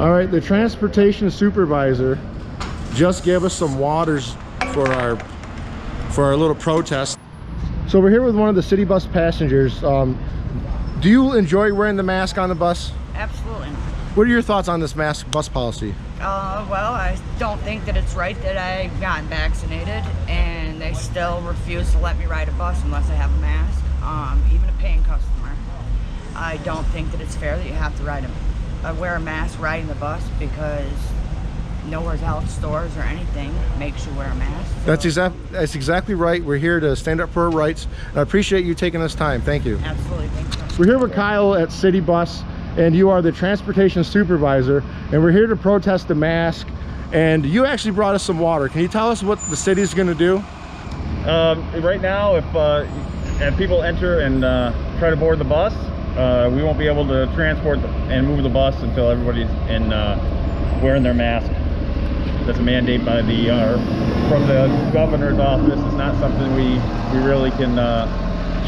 All right, the transportation supervisor just gave us some waters for our little protest. So we're here with one of the city bus passengers. Do you enjoy wearing the mask on the bus? Absolutely. What are your thoughts on this mask bus policy? Well, I don't think that it's right that I've gotten vaccinated and they still refuse to let me ride a bus unless I have a mask, even a paying customer. I don't think that it's fair that you have to wear a mask riding the bus, because nowhere else, stores or anything, makes you wear a mask. So. That's exactly right. We're here to stand up for our rights. And I appreciate you taking this time. Thank you. Absolutely. Thank you. We're here with Kyle at City Bus, and you are the transportation supervisor, and we're here to protest the mask. And you actually brought us some water. Can you tell us what the city is going to do? Right now, if people enter and try to board the bus, we won't be able to transport and move the bus until everybody's wearing their mask. That's a mandate by from the governor's office. It's not something we really can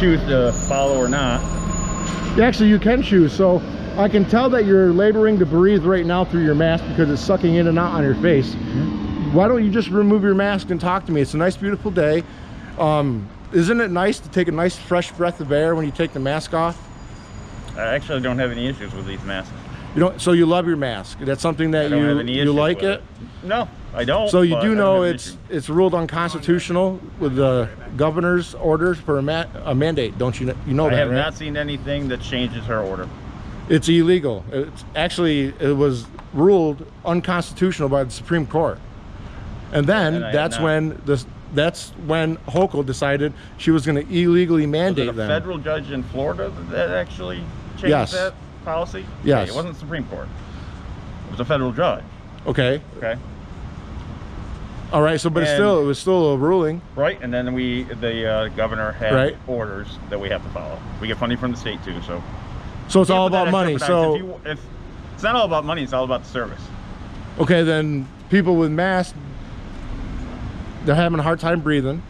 choose to follow or not. Actually, you can choose. So I can tell that you're laboring to breathe right now through your mask because it's sucking in and out on your face. Mm-hmm. Why don't you just remove your mask and talk to me? It's a nice, beautiful day. Isn't it nice to take a nice, fresh breath of air when you take the mask off? I actually don't have any issues with these masks. You don't? So you love your mask? That's something that you like it? No, I don't. So you do know it's ruled unconstitutional with the governor's orders for a mandate, don't you? You know that, right? I have not seen anything that changes her order. It's illegal. It was ruled unconstitutional by the Supreme Court, and then that's when Hochul decided she was going to illegally mandate them. Was it a federal judge in Florida that actually changed that policy? Yes. Okay, it wasn't the Supreme Court. It was a federal judge. Okay. Okay. All right. So, but it was still a ruling. Right. And then the governor had orders that we have to follow. We get funding from the state too. So it's all about money. So if it's not all about money, it's all about the service. Okay. Then people with masks, they're having a hard time breathing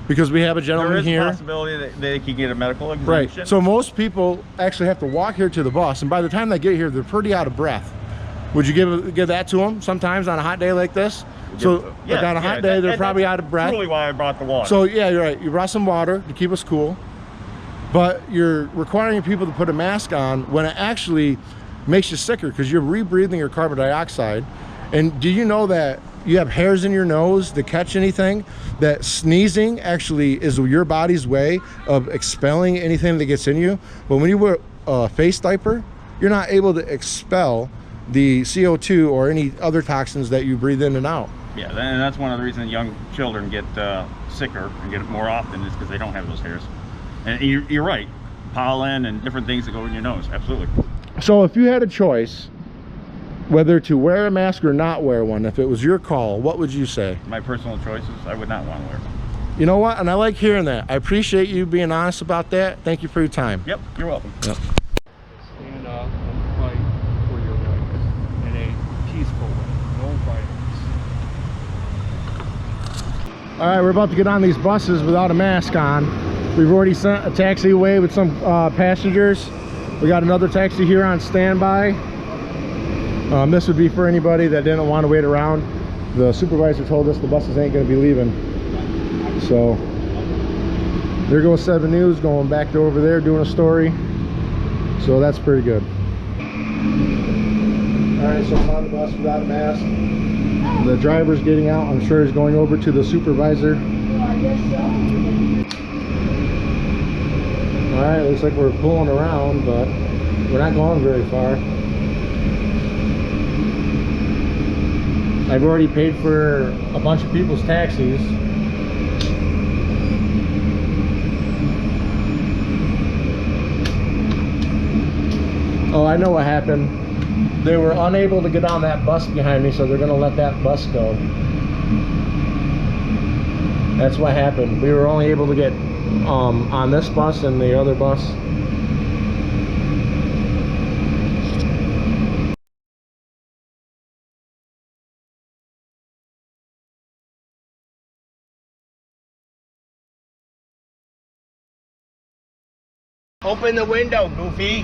because we have a gentleman here. There is a possibility that they could get a medical exemption. Right. So most people actually have to walk here to the bus, and by the time they get here, they're pretty out of breath. Would you give that to them sometimes on a hot day like this? So like on a hot day, they're probably out of breath. That's really why I brought the water. So yeah, you're right. You brought some water to keep us cool, but you're requiring people to put a mask on when it actually makes you sicker because you're rebreathing your carbon dioxide. And do you know that you have hairs in your nose to catch anything? That sneezing actually is your body's way of expelling anything that gets in you. But when you wear a face diaper, you're not able to expel the CO2 or any other toxins that you breathe in and out. Yeah, and that's one of the reasons young children get sicker and get it more often, is because they don't have those hairs. And you're right, pollen and different things that go in your nose, absolutely. So if you had a choice whether to wear a mask or not wear one, if it was your call, what would you say? My personal choices, I would not want to wear one. You know what? And I like hearing that. I appreciate you being honest about that. Thank you for your time. Yep, you're welcome. Yep. Stand up and fight for your rights in a peaceful way. No violence. All right, we're about to get on these buses without a mask on. We've already sent a taxi away with some passengers. We got another taxi here on standby. This would be for anybody that didn't want to wait around. The supervisor told us the buses ain't going to be leaving. So there goes 7 News going back to over there doing a story. So that's pretty good. All right, so I'm on the bus without a mask. The driver's getting out. I'm sure he's going over to the supervisor. All right, looks like we're pulling around, but we're not going very far. I've already paid for a bunch of people's taxis. Oh, I know what happened. They were unable to get on that bus behind me, so they're going to let that bus go. That's what happened. We were only able to get on this bus and the other bus. Open the window, Goofy.